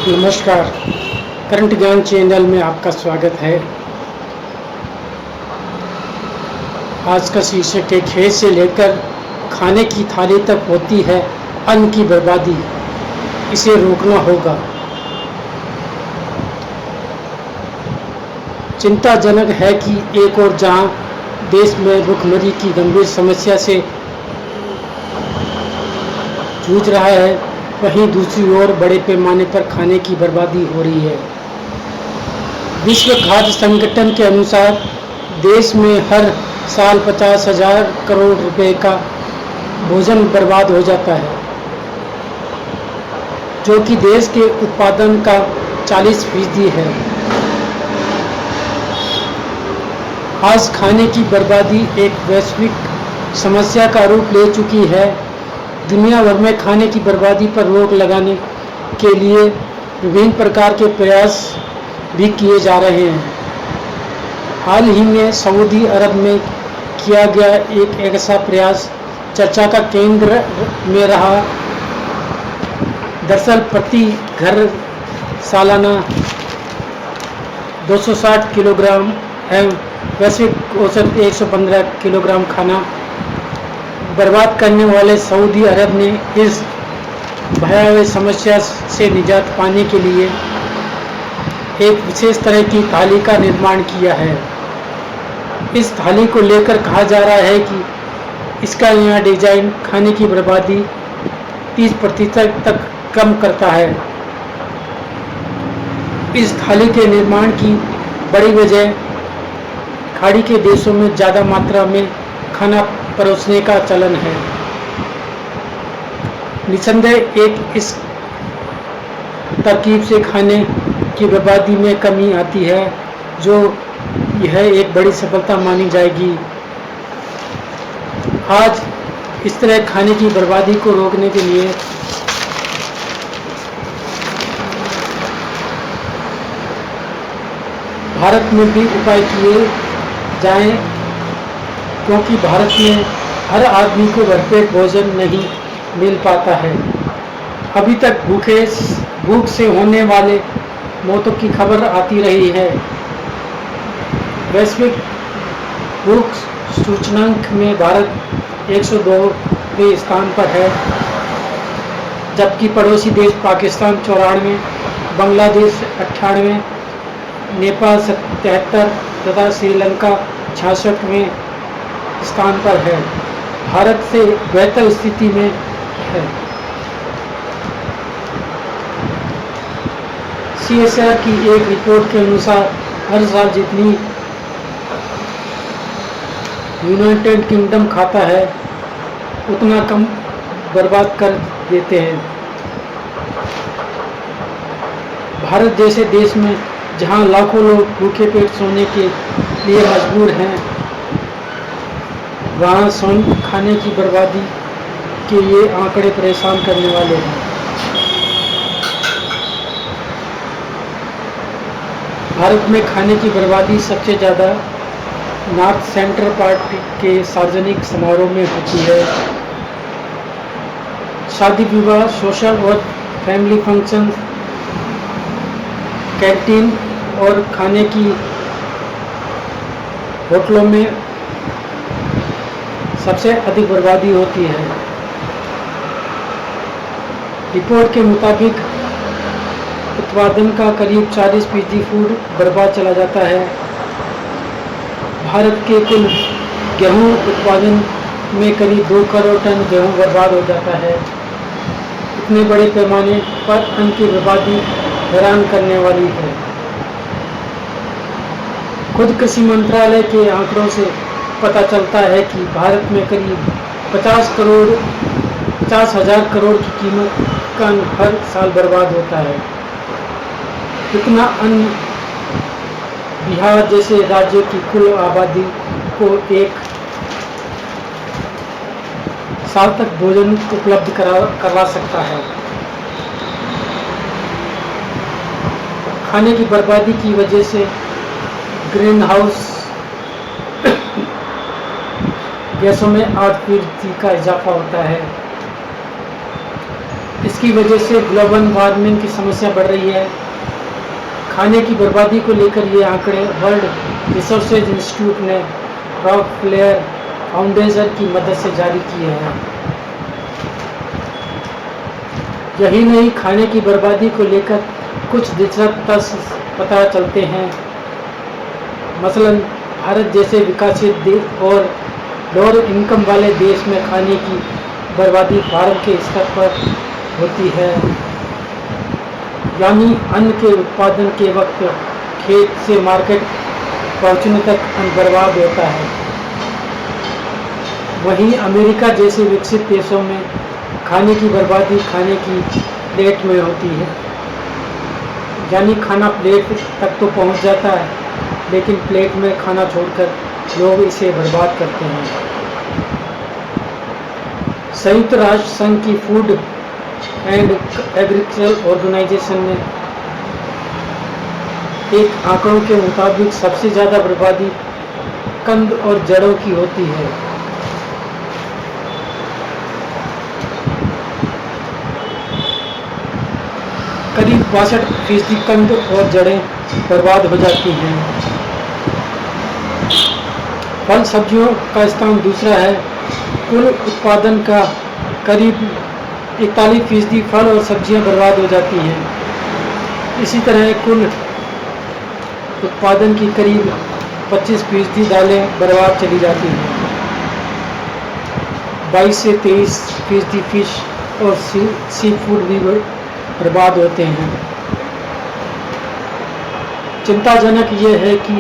नमस्कार। करंट ज्ञान चैनल में आपका स्वागत है। आज का शीर्षक है खेत से लेकर खाने की थाली तक होती है अन्न की बर्बादी, इसे रोकना होगा। चिंताजनक है कि एक और जहां देश में भूखमरी की गंभीर समस्या से जूझ रहा है, वहीं दूसरी ओर बड़े पैमाने पर खाने की बर्बादी हो रही है। विश्व खाद्य संगठन के अनुसार देश में हर साल 50,000 करोड़ रुपए का भोजन बर्बाद हो जाता है, जो कि देश के उत्पादन का 40% है। आज खाने की बर्बादी एक वैश्विक समस्या का रूप ले चुकी है। दुनिया भर में खाने की बर्बादी पर रोक लगाने के लिए विभिन्न प्रकार के प्रयास भी किए जा रहे हैं। हाल ही में सऊदी अरब में किया गया एक ऐसा प्रयास चर्चा का केंद्र में रहा। दरअसल प्रति घर सालाना 260 किलोग्राम एवं वैश्विक औसत 115 किलोग्राम खाना बर्बाद करने वाले सऊदी अरब ने इस भयावह समस्या से निजात पाने के लिए एक विशेष तरह की थाली का निर्माण किया है। इस थाली को लेकर कहा जा रहा है कि इसका नया डिजाइन खाने की बर्बादी 30% तक कम करता है। इस थाली के निर्माण की बड़ी वजह खाड़ी के देशों में ज़्यादा मात्रा में खाना परोसने का चलन है। निसंदेह एक इस तरकीब से खाने की बर्बादी में कमी आती है, जो यह एक बड़ी सफलता मानी जाएगी। आज इस तरह खाने की बर्बादी को रोकने के लिए भारत में भी उपाय किए जाएं, क्योंकि भारत में हर आदमी को भरपेट भोजन नहीं मिल पाता है। अभी तक भूख से होने वाले मौतों की खबर आती रही है। वैश्विक भूख सूचकांक में भारत 102वें स्थान पर है, जबकि पड़ोसी देश पाकिस्तान 94, बांग्लादेश 98, नेपाल 77 तथा श्रीलंका 66वें स्थान पर है। भारत से बेहतर स्थिति में है। CSR की एक रिपोर्ट के अनुसार हर साल जितनी यूनाइटेड किंगडम खाता है, उतना कम बर्बाद कर देते हैं। भारत जैसे देश में जहां लाखों लोग भूखे पेट सोने के लिए मजबूर हैं, वहाँ स्वयं खाने की बर्बादी के ये आंकड़े परेशान करने वाले हैं। भारत में खाने की बर्बादी सबसे ज़्यादा नॉर्थ सेंट्रल पार्ट के सार्वजनिक समारोह में होती है। शादी विवाह, सोशल और फैमिली फंक्शन, कैंटीन और खाने की होटलों में सबसे अधिक बर्बादी होती है। रिपोर्ट के मुताबिक उत्पादन का करीब 40% फूड बर्बाद चला जाता है। भारत के कुल गेहूं उत्पादन में करीब 2 करोड़ टन गेहूं बर्बाद हो जाता है। इतने बड़े पैमाने पर अन्न की बर्बादी हैरान करने वाली है। खुद कृषि मंत्रालय के आंकड़ों से पता चलता है कि भारत में करीब 50,000 करोड़ की कीमत का अन्न हर साल बर्बाद होता है। इतना अन्न बिहार जैसे राज्य की कुल आबादी को एक साल तक भोजन उपलब्ध करवा सकता है। खाने की बर्बादी की वजह से ग्रीन हाउस गैसों में 8% का इजाफा होता है। इसकी वजह से ग्लोबल वार्मिंग की समस्या बढ़ रही है। खाने की बर्बादी को लेकर ये आंकड़े वर्ल्ड रिसोर्सेज इंस्टीट्यूट ने रॉकफेलर फाउंडेशन की मदद से जारी किए हैं। यही नहीं, खाने की बर्बादी को लेकर कुछ दिलचस्प तथ्य पता चलते हैं। मसलन भारत जैसे विकसित देश और लोअर इनकम वाले देश में खाने की बर्बादी भारत के स्तर पर होती है, यानी अन्न के उत्पादन के वक्त खेत से मार्केट पहुंचने तक अन्न बर्बाद होता है। वहीं अमेरिका जैसे विकसित देशों में खाने की बर्बादी खाने की प्लेट में होती है, यानी खाना प्लेट तक तो पहुंच जाता है, लेकिन प्लेट में खाना छोड़कर लोग इसे बर्बाद करते हैं। संयुक्त राष्ट्र संघ की फूड एंड एग्रीकल्चर ऑर्गेनाइजेशन ने एक आंकड़ों के मुताबिक सबसे ज़्यादा बर्बादी कंद और जड़ों की होती है। करीब 62% कंद और जड़ें बर्बाद हो जाती हैं। फल सब्जियों का स्थान दूसरा है। कुल उत्पादन का करीब 41% फल और सब्जियां बर्बाद हो जाती हैं। इसी तरह कुल उत्पादन की करीब 25% दालें बर्बाद चली जाती हैं। 22 से 23% फिश और सी फूड भी बर्बाद होते हैं। चिंताजनक ये है कि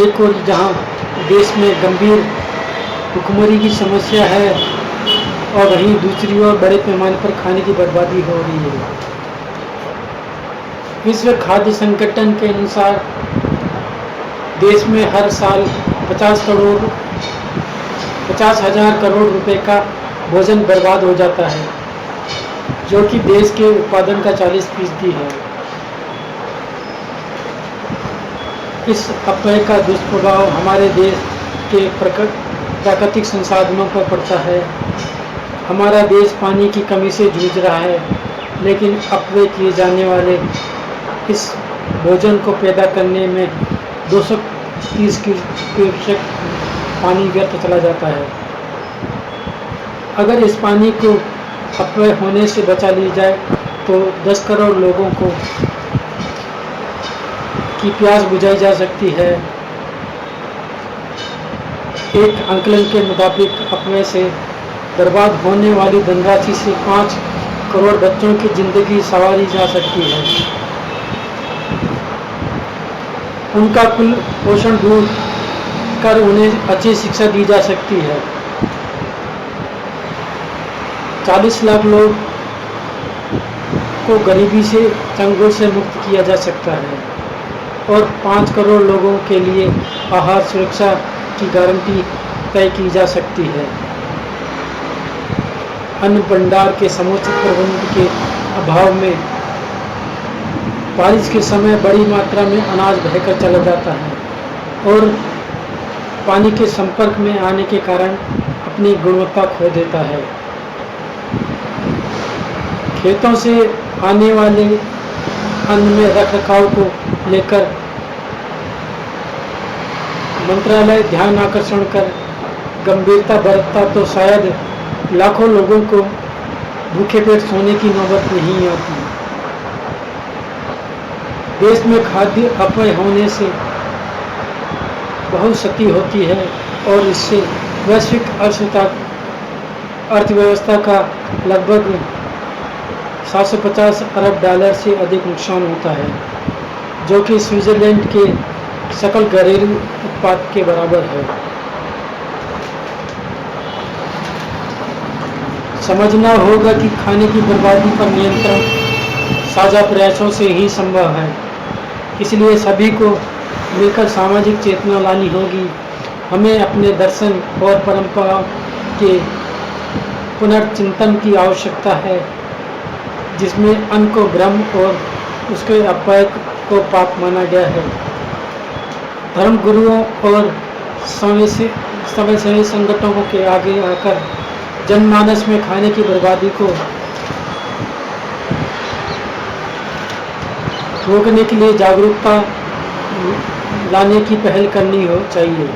एक और जहां देश में गंभीर भुखमरी की समस्या है और वहीं दूसरी ओर बड़े पैमाने पर खाने की बर्बादी हो रही है। विश्व खाद्य संगठन के अनुसार देश में हर साल 50,000 करोड़ रुपए का भोजन बर्बाद हो जाता है, जो कि देश के उत्पादन का 40% है। इस अपव्यय का दुष्प्रभाव हमारे देश के प्राकृतिक संसाधनों पर पड़ता है। हमारा देश पानी की कमी से जूझ रहा है, लेकिन अपव्यय किए जाने वाले इस भोजन को पैदा करने में 230% पानी व्यर्थ चला जाता है। अगर इस पानी को अपव्यय होने से बचा ली जाए तो 10 करोड़ लोगों की प्यास बुझाई जा सकती है। एक आंकलन के मुताबिक अपव्यय से बर्बाद होने वाली धनराशि से 5 करोड़ बच्चों की जिंदगी संवारी जा सकती है। उनका कुल पोषण दूर कर उन्हें अच्छी शिक्षा दी जा सकती है। 40 लाख लोग को गरीबी से चंगुल से मुक्त किया जा सकता है और 5 करोड़ लोगों के लिए आहार सुरक्षा की गारंटी तय की जा सकती है। अन्न भंडार के समुचित प्रबंधन के अभाव में बारिश के समय बड़ी मात्रा में अनाज बहकर चला जाता है और पानी के संपर्क में आने के कारण अपनी गुणवत्ता खो देता है। खेतों से आने वाले अन्न में रखरखाव को लेकर मंत्रालय ध्यान आकर्षण कर गंभीरता बरतता तो शायद लाखों लोगों को भूखे पेट सोने की नौबत नहीं आती। देश में खाद्य अपव्यय होने से बहुत क्षति होती है और इससे वैश्विक अर्थव्यवस्था का लगभग $750 अरब से अधिक नुकसान होता है, जो कि स्विट्जरलैंड के सकल घरेलू उत्पाद के बराबर है। समझना होगा कि खाने की बर्बादी पर नियंत्रण साझा प्रयासों से ही संभव है, इसलिए सभी को मिलकर सामाजिक चेतना लानी होगी। हमें अपने दर्शन और परंपराओं के पुनर्चिंतन की आवश्यकता है, जिसमें अन्न को ब्रह्म और उसके अपव्यय को पाप माना गया है। धर्म गुरुओं और स्वयंसेवी संगठनों के आगे आकर जनमानस में खाने की बर्बादी को रोकने के लिए जागरूकता लाने की पहल करनी हो चाहिए।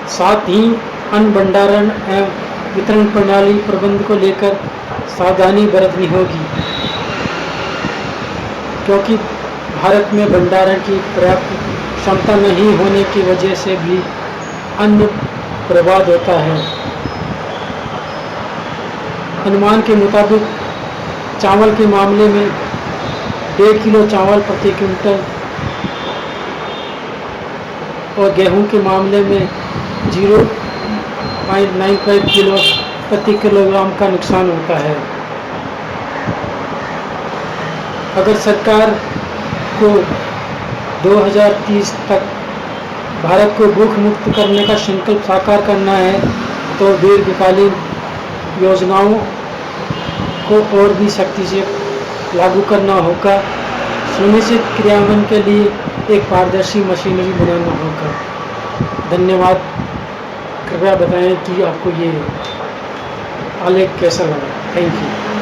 साथ ही अन्न भंडारण एवं वितरण प्रणाली प्रबंध को लेकर सावधानी बरतनी होगी, क्योंकि भारत में भंडारण की पर्याप्त क्षमता नहीं होने की वजह से भी अन्न बर्बाद होता है। अनुमान के मुताबिक चावल के मामले में 1.5 किलो चावल प्रति क्विंटल और गेहूं के मामले में 0.95 किलो प्रति किलोग्राम का नुकसान होता है। अगर सरकार को 2030 तक भारत को भूख मुक्त करने का संकल्प साकार करना है तो दीर्घकालीन योजनाओं को और भी सख्ती से लागू करना होगा। सुनिश्चित क्रियान्वयन के लिए एक पारदर्शी मशीनरी बनाना होगा। धन्यवाद। कृपया बताएं कि आपको ये आलेख कैसा लगा। Thank you.